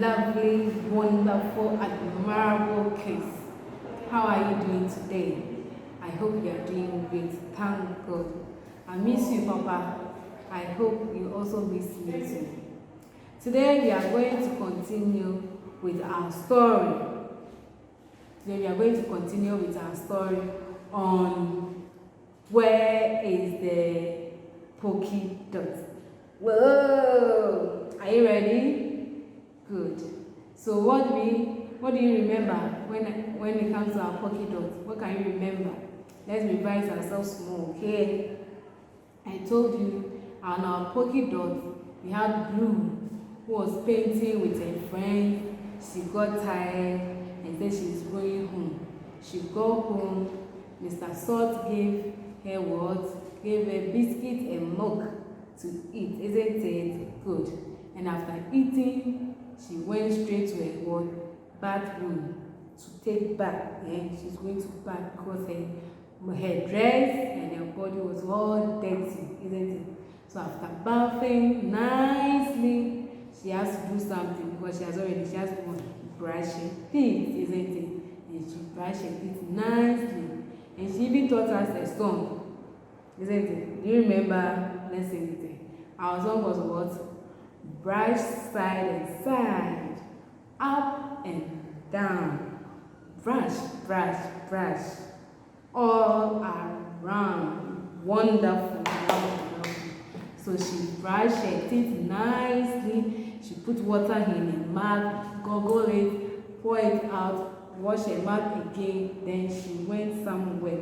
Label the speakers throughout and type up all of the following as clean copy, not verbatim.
Speaker 1: lovely, wonderful, admirable kids. How are you doing today? I hope you are doing great. Thank God. I miss you, Papa. I hope you also miss me too. Today we are going to continue with our story. On where is the pokey dot. Whoa! Are you ready? Good. So what do you remember when it comes to our pokey dot? What can you remember? Let's revise ourselves more, okay? I told you on our pokey dot we had Blue, who was painting with a friend. She got tired and said she's going home. She got home. Mr. Salt gave her what? Gave her biscuit and milk to eat. Isn't it good? And after eating, she went straight to her bathroom to take bath. And she's going to bath because her dress and her body was all dirty, isn't it? So after bathing nicely, she has to do something because she has to brush her teeth, isn't it? And she brushed her teeth nicely. And she even taught us a song, isn't it? Do you remember? Let's sing it. Our song was what? Brush side and side, up and down, brush, brush, brush, all around. Wonderful, wonderful. So she brushed her teeth nicely. She put water in her mouth, goggle it, pour it out, wash her mouth again. Then she went somewhere.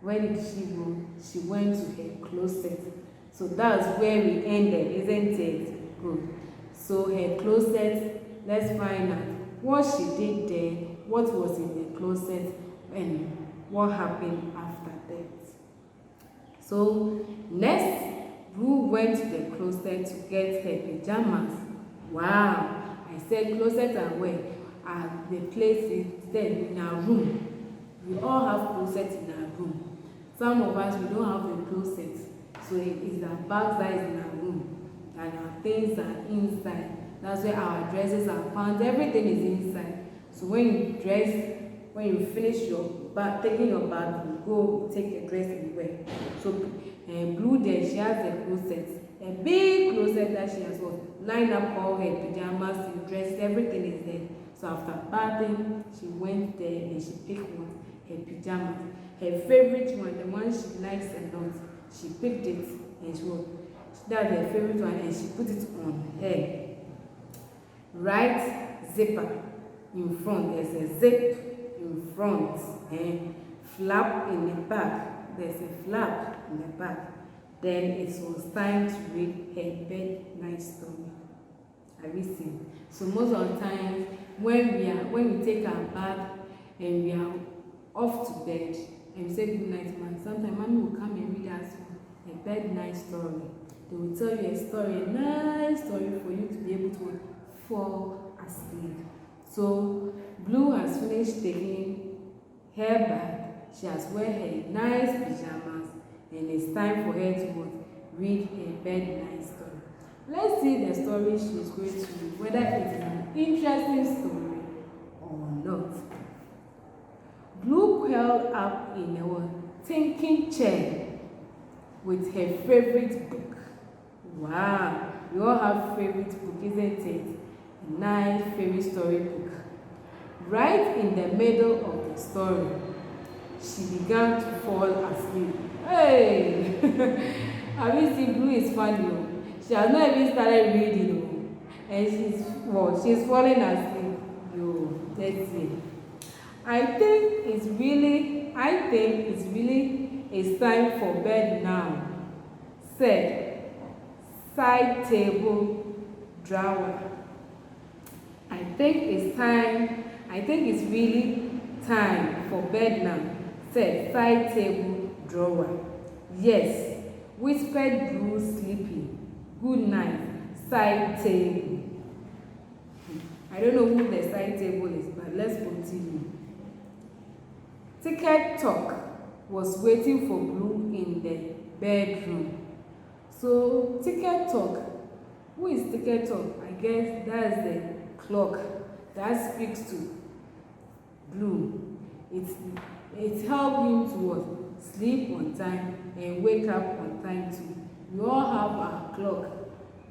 Speaker 1: Where did she go? She went to her closet. So that's where we ended, isn't it? Good. So her closet, let's find out what she did there, what was in the closet, and what happened after that. So next, Blue went to the closet to get her pajamas. Wow! I said closet and where? The place is then in our room. We all have closets in our room. Some of us, we don't have a closet. So it is our bags that is in our room. And our things are inside. That's where our dresses, our pants, everything is inside. So when you finish your bath, taking your bath, you go take your dress and wear. So Blue there, she has a closet. A big closet that she has lined up all her pajamas and dresses, everything is there. So after bathing, she went there and she picked one, her pajamas. Her favorite one, the one she likes a lot. She picked it and that's her favorite one, and she put it on her right zipper in front. There's a zip in front and flap in the back. There's a flap in the back. Then it was time to read her bedtime story. Have you seen? So most of the time when we take our bath and we are off to bed and we say good night, man, sometimes mommy will come and read us a bedtime story. They will tell you a story, a nice story for you to be able to fall asleep. So Blue has finished taking her bath. She has wear her nice pajamas, and it's time for her to read a bedtime story. Let's see the story she's going to read, whether it is an interesting story or not. Blue curled up in a thinking chair with her favorite book. Wow, we all have favorite book, isn't it? A nice fairy story book. Right in the middle of the story, she began to fall asleep. Hey! Have you seen? Blue is funny. She has not even started reading, and she's falling asleep. Let's see. I think it's really time for bed now, said side table drawer. I think it's really time for bed now, said side table drawer. Yes, whispered Blue, sleepy. Good night, side table. I don't know who the side table is, but let's continue. Ticket Talk was waiting for Blue in the bedroom. So Ticket Talk, who is Ticket Talk? I guess that's the clock that speaks to Blue. It helps him to what? Sleep on time and wake up on time too. We all have our clock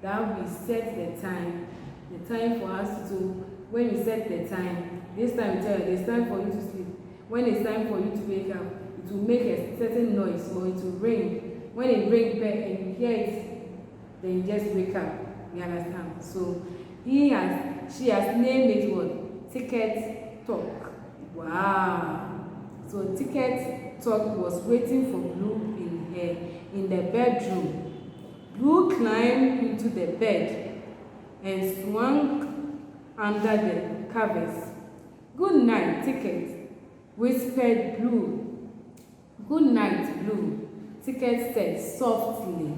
Speaker 1: that we set the time for us to do. When you set the time, this time we tell you it's time for you to sleep. When it's time for you to wake up, it will make a certain noise or it will ring. When it rings back and you hear it, then you just wake up. You understand? So she has named it what? Ticket Talk. Wow. So Ticket Talk was waiting for Blue in the bedroom. Blue climbed into the bed and swung under the covers. "Good night, Ticket," whispered Blue. "Good night, Blue," Ticket said softly.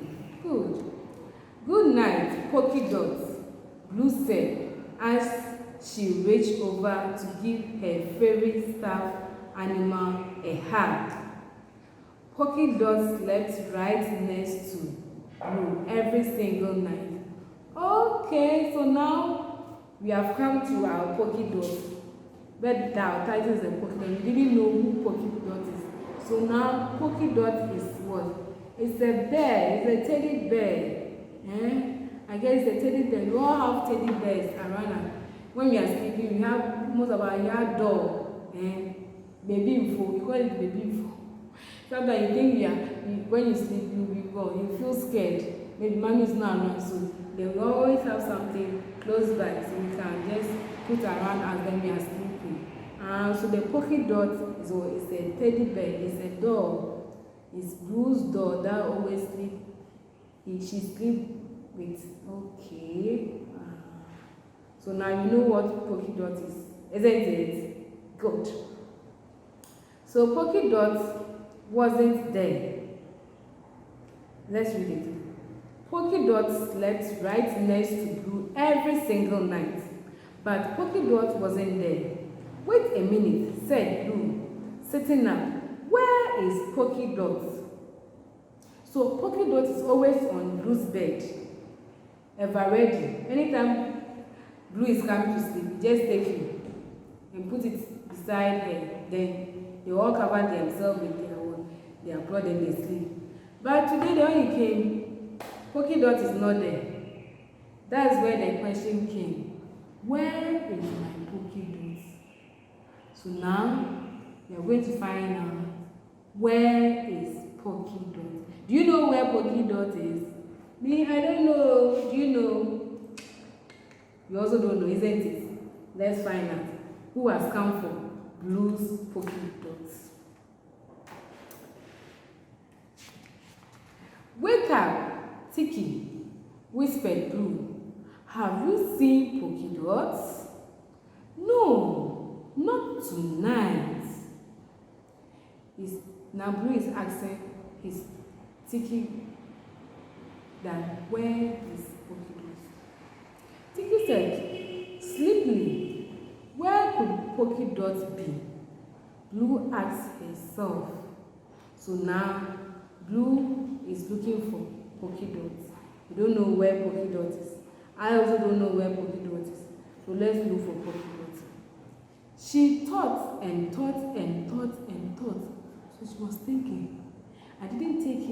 Speaker 1: Good night, Polka Dot," Blue said as she reached over to give her favorite stuffed animal a hug. Polka Dot slept right next to Blue every single night. Okay, so now we have come to our Polka Dot. But our title is a Polka Dot. We didn't know who Polka Dot is. So now Polka Dot is what? It's a bear. It's a teddy bear. I guess it's a teddy bear. We all have teddy bears around us. When we are sleeping, we have most of our yard dog and baby info. We call it baby info. Sometimes you think when you sleep, you feel scared. Maybe mommy is not around, so they will always have something close by, so we can just put around us when we are sleeping. So the Polka Dot is a teddy bear. It's a dog. It's Blue's dog that always sleep. She sleep with. Okay. So now you know what Polka Dot is, isn't it? Good. So Polka Dot wasn't there. Let's read it. Polka Dot slept right next to Blue every single night, but Polka Dot wasn't there. "Wait a minute," said Blue, sitting up. "Where is Polka Dot?" So Polka Dot is always on Blue's bed, ever ready. Anytime Blue is coming to sleep, just take him and put it beside her. Then they all cover themselves with their blood and they sleep. But today when he came, Polka Dot is not there. That's where the question came. Where is my Polka Dot? So now we are going to find out where is Polka Dot. Do you know where Polka Dot is? Me, I don't know. Do you know? You also don't know, isn't it? Let's find out who has come for Blue's Polka Dots. "Wake up, Tiki," whispered Blue. "Have you seen Polka Dots?" "No, not tonight." Now Blue is asking his Tiki that where is Polka Dots. Tiki said, "Sleepily, where could Polka Dot be?" Blue asked herself. So now Blue is looking for Polka Dot. You don't know where Polka Dot is. I also don't know where Polka Dot is. So let's look for Polka Dot. She thought and thought and thought and thought. So she was thinking, I didn't take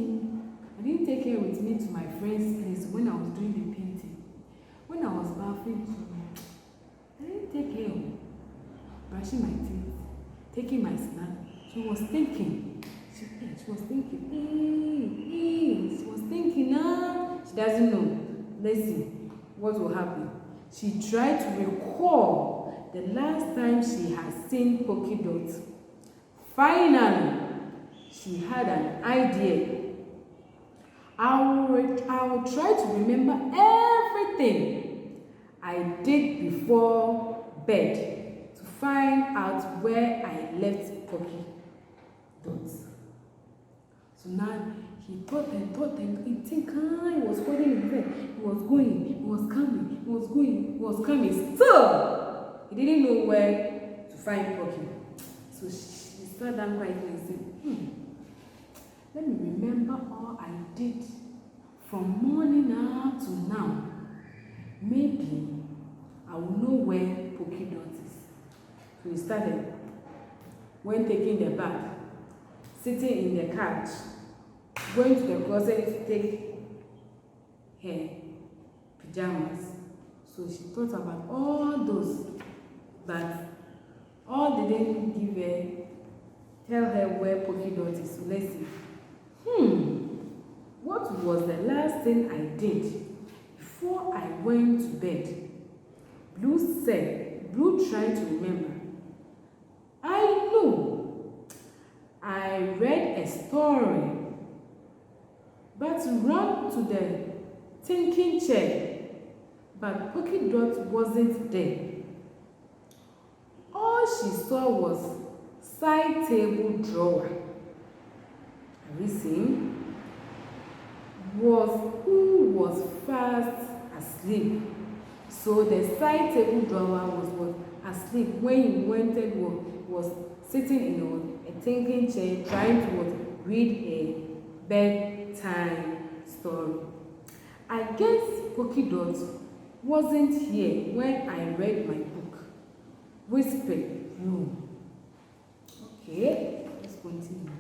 Speaker 1: her with me to my friend's place when I was doing the painting. When I was bathing too, I didn't take her home. Brushing my teeth, taking my snack. She was thinking. She was thinking. She was thinking. She doesn't know. Let's see what will happen. She tried to recall the last time she had seen Polka Dot. Finally, she had an idea. I will try to remember everything I did before bed to find out where I left Polka Dot. So now he thought and thought and he think he was holding his breath. He was going, he was coming, he was going, he was coming. Still, he didn't know where to find Polka. So she sat down quietly and said, let me remember all I did from morning up to now. maybe I will know where Polka Dot is. So he started. When taking the bath, sitting in the couch, going to the closet to take her pajamas. So she thought about all those, but all didn't give her, tell her where Polka Dot is. So let's see. What was the last thing I did before I went to bed? Blue said. Blue tried to remember. I know. I read a story, but ran to the thinking chair, but Polka Dot wasn't there. All she saw was side table drawer. Have you seen? Who was fast asleep. So the side table drawer was asleep when he wanted was sitting in a thinking chair trying to read a bedtime story. I guess Polka Dot wasn't here when I read my book. Whispered Blue. Okay, let's continue.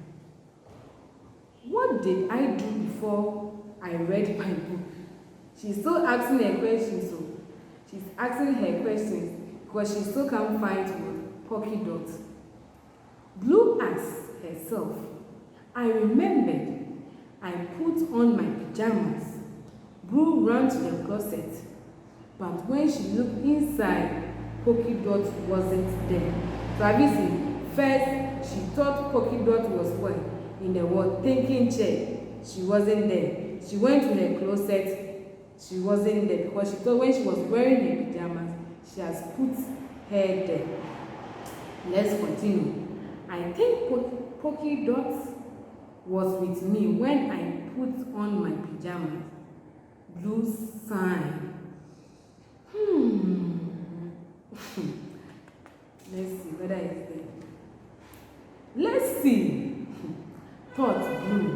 Speaker 1: What did I do before I read my book? She's still asking her questions, so she's asking her questions because she still can't find Polka Dot. Blue asked herself, I remembered I put on my pajamas. Blue ran to the closet, but when she looked inside, Polka Dot wasn't there. So have you seen? First, she thought Polka Dot was in the thinking chair. She wasn't there. She went to the closet. She wasn't there because she thought when she was wearing the pajamas, she has put her there. Let's continue. I think Polka Dot was with me when I put on my pajamas. Blue sighed. Let's see whether it's there. Let's see. Thought Blue.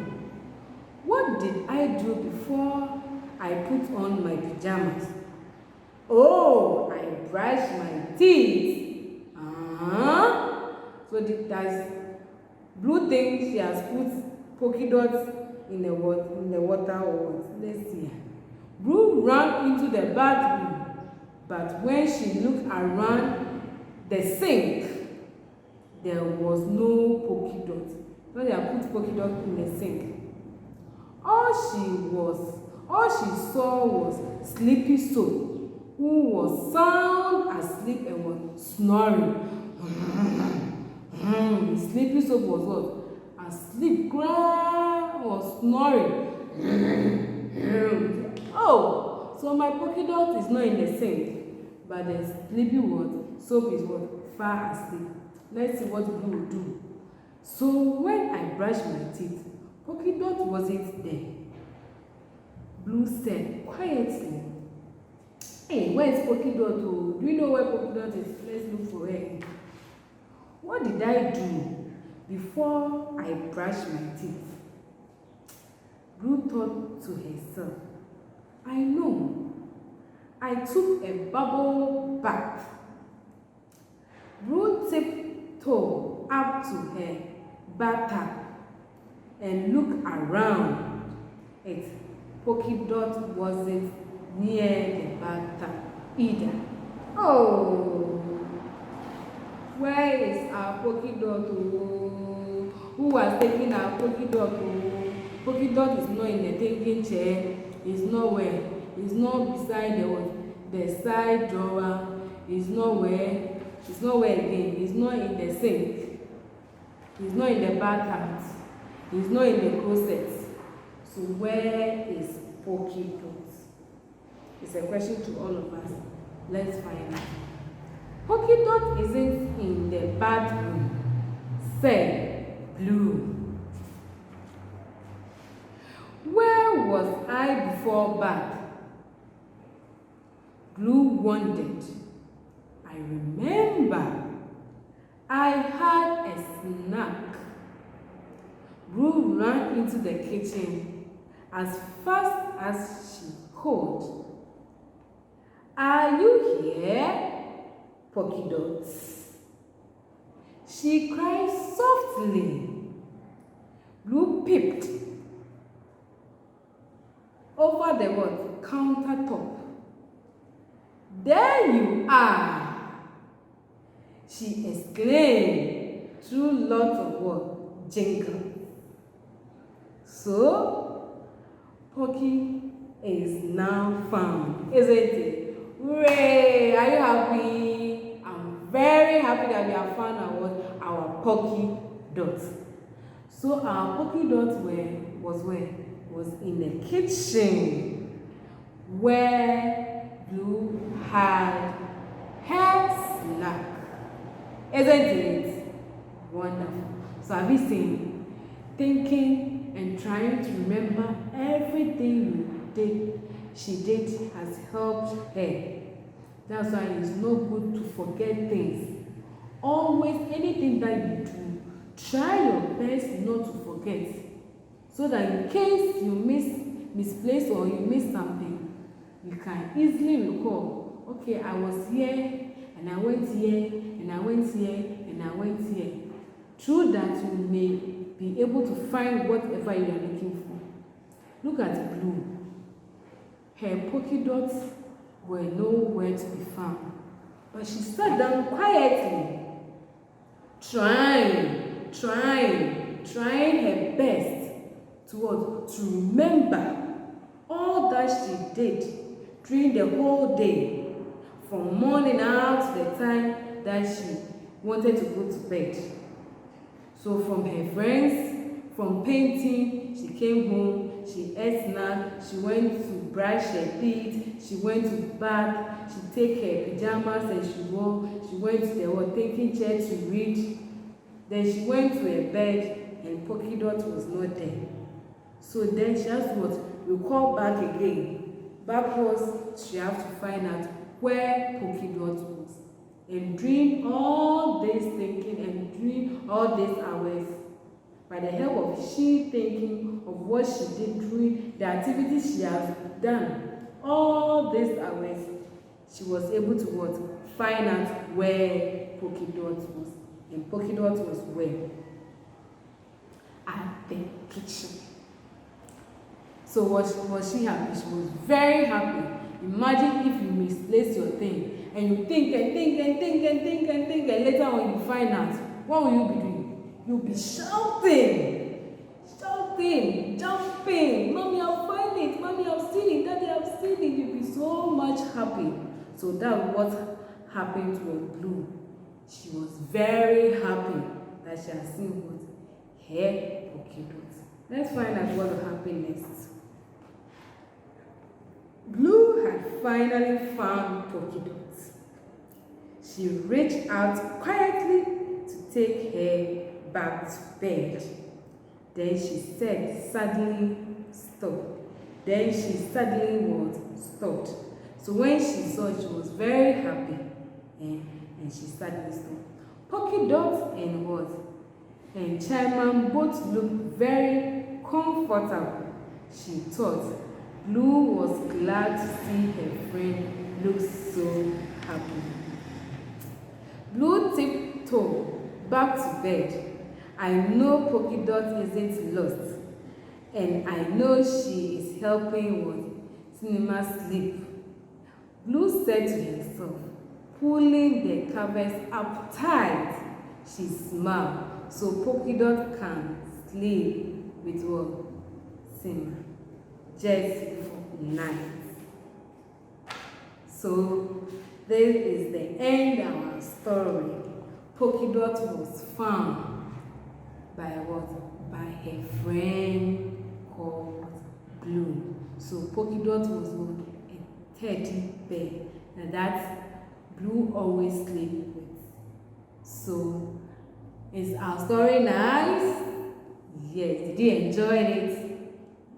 Speaker 1: What did I do before I put on my pajamas? Oh, I brushed my teeth. So does Blue think she has put Polka Dots in the water or what? Let's see. Blue ran into the bathroom, but when she looked around the sink, there was no Polka Dot. So they have put Polka Dot in the sink. All she saw was Sleepy Soap, who was sound asleep and was snoring. Sleepy Soap was what? Asleep, was snoring. Oh, so my Polka Dot is not in the sink, but the Sleepy Soap is far asleep. Let's see what Blue will do. So when I brushed my teeth, Polka Dot wasn't there. Blue said quietly, Hey, where is Polka Dot? Do you know where Polka Dot is? Let's look for her. What did I do before I brushed my teeth? Blue thought to herself, I know. I took a bubble bath. Blue tiptoed up to her bathtub and looked around it. Polka Dot wasn't near the bathtub either. Oh, where is our Polka Dot? Oh, who was taking our Polka Dot? Oh, Polka Dot is not in the thinking chair. It's nowhere. It's not beside the side drawer. It's nowhere. It's nowhere again. It's not in the sink. It's not in the bathtub. It's not in the closet. So where is Polka Dot? It's a question to all of us. Let's find out. Polka Dot isn't in the bathroom, said Blue. Where was I before bath? Blue wondered. I remember I had a snack. Blue ran into the kitchen as fast as she could. Are you here, Polka Dot? She cried softly. Blue peeped over the what? Countertop. There you are, she exclaimed through lots of what? Jingle. So, Polka is now found, isn't it? Hooray! Are you happy? I'm very happy that we have found our Polka Dot. So our Polka Dot was in the kitchen where Blue had her snack. Isn't it wonderful? So have you seen? Thinking and trying to remember everything she did has helped her. That's why it's no good to forget things. Always, anything that you do, try your best not to forget, so that in case you misplace or you miss something, you can easily recall, okay, I was here and I went here and I went here and I went here. Through that, you may be able to find whatever you are looking for. Look at Blue. Her Polka Dots were nowhere to be found, but she sat down quietly, trying her best to remember all that she did during the whole day, from morning out to the time that she wanted to go to bed. So from her friends, from painting, she came home, she ate snack, she went to brush her teeth, she went to bath, she take her pajamas and she went to the thinking chair to read. Then she went to her bed and Polka Dot was not there. So then she has to recall back again. Backwards, she has to find out where Polka Dot was. And during all this thinking and during all these hours, by the help of she thinking of what she did during the activities she has done, all these hours, she was able to find out where Polka Dot was. And Polka Dot was where? At the kitchen. So was she happy? She was very happy. Imagine if you misplace your thing and you think and later on you find out, what will you be doing? You'll be shouting, jumping. Mommy, I'll find it. Mommy, I've seen it. Daddy, I've seen it. You'll be so much happy. So that's what happened to Blue. She was very happy that she has seen what? Her Polka Dot. Let's find out what will happen next. Blue had finally found Polka Dot. She reached out quietly to take her back to bed. Then she said suddenly stop. Then she suddenly stopped. So when she saw it, she was very happy. And she suddenly stopped. Polka Dot and and Chairman both looked very comfortable. She thought. Blue was glad to see her friend look so happy. Blue tiptoed back to bed. I know Polka Dot isn't lost, and I know she is helping Cinema sleep. Blue said to herself, pulling the covers up tight. She smiled, so Polka Dot can sleep with Cinema just for night. So this is the end of our story. Polka Dot was found by by her friend called Blue. So Polka Dot was a teddy bear, and that Blue always sleep with. So is our story nice? Yes. Did you enjoy it?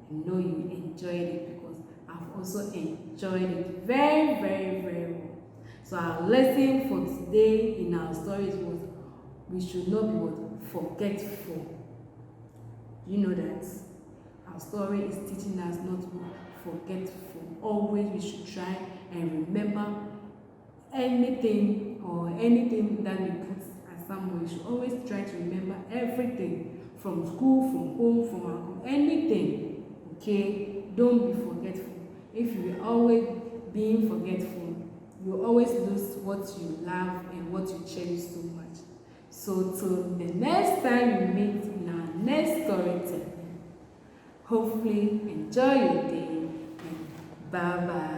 Speaker 1: I know you enjoyed it because I've also enjoyed it very, very, very well. So our lesson for today in our stories was we should not be forgetful. You know that our story is teaching us not to be forgetful. Always we should try and remember anything or anything that we put at somewhere. You should always try to remember everything from school, from home, from our home, anything. Okay, don't be forgetful. If you are always being forgetful, you always lose what you love and what you cherish so much. So till the next time we meet in our next story time, hopefully enjoy your day and bye bye.